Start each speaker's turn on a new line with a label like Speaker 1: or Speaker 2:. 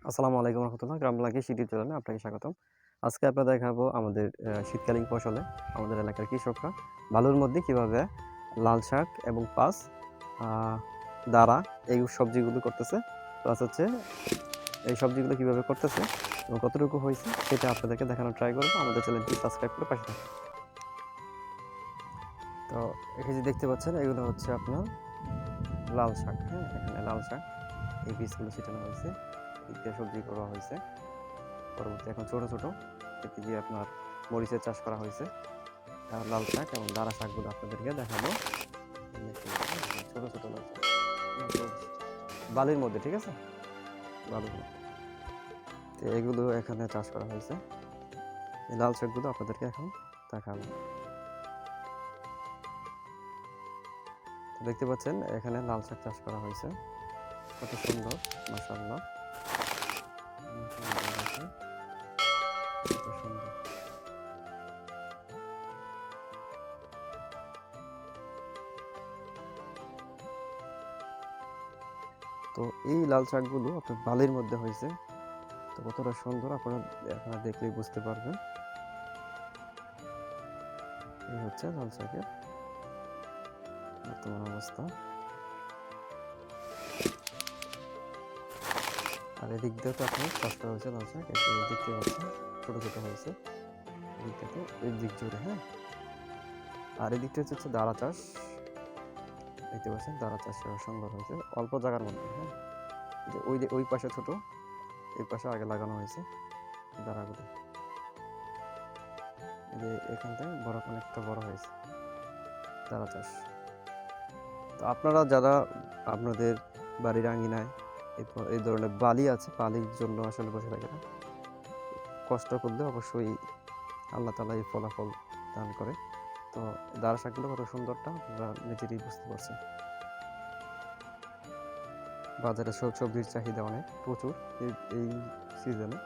Speaker 1: আসসালামু আলাইকুম রহমতুল্লাহ। গ্রাম লাগে ইউটিউব চ্যানেলে আপনাকে স্বাগতম। আজকে আপনাদের দেখাবো আমাদের শীতকালীন ফসলে আমাদের এলাকার কৃষকরা বালুর মধ্যে কিভাবে লাল শাক এবং পাঁচ দাঁড়া এই সবজিগুলো করতেছে। প্লাস হচ্ছে এই সবজিগুলো কিভাবে করতেছে এবং কতটুকু হয়েছে সেটা আপনাদেরকে দেখানোর ট্রাই করবো। আমাদের চ্যানেলটি সাবস্ক্রাইব করে পাশে থাকুন। তো এখানে যে দেখতে পাচ্ছেন এগুলো হচ্ছে আপনার লাল শাক। হ্যাঁ, এখানে লাল শাক এই বীজগুলো ছিটানো হয়েছে, দিক দিয়ে সবজি করা হয়েছে। পরবর্তী এখন ছোট ছোট এতে গিয়ে আপনার মরিচের চাষ করা হয়েছে। আর লাল শাক এবং দারা শাকগুলো আপনাদেরকে দেখাবো। ছোট ছোট লাল শাক বালির মধ্যে, ঠিক আছে, বালির মধ্যে তো এগুলো এখানে চাষ করা হয়েছে। এই লাল শাকগুলো আপনাদেরকে এখন দেখাবো। দেখতে পাচ্ছেন এখানে লাল শাক চাষ করা হয়েছে, কত সুন্দর, মাশাআল্লাহ, কত সুন্দর। তো এই লাল শাকগুলো আপনার বালির মধ্যে হয়েছে, তো কতটা সুন্দর আপনারা দেখলেই বুঝতে পারবেন। এই হচ্ছে লাল শাকের বর্তমান অবস্থা। আর এদিক দিয়ে তো আপনার চাষ করা হয়েছে লাল শাক, দেখতে পাচ্ছেন ছোট ছোট হয়েছে এদিকটাতে, এই দিক জুড়ে। হ্যাঁ, আর এদিকটা হচ্ছে দাঁড়া চাষ, দেখতে পাচ্ছেন দাঁড়া চাষ সুন্দর হয়েছে অল্প জায়গার মধ্যে। হ্যাঁ, যে ওই পাশে ছোট, এই পাশে আগে লাগানো হয়েছে দাঁড়াগুলো, যে এখান থেকে বড়, অনেকটা বড় হয়েছে দাঁড়া চাষ। তো আপনারা যারা আপনাদের বাড়ির আঙিনায় এই ধরনের বালি আছে, বালির জন্য আসলে বসে থাকে না, কষ্ট করলে অবশ্যই আল্লাহ তাআলা এই ফলাফল দান করে। তো দাঁড়া শাকগুলো কত সুন্দরটা আপনারা নিজেরই বুঝতে পারছেন। বাজারে সবজির চাহিদা অনেক প্রচুর এই সিজনে।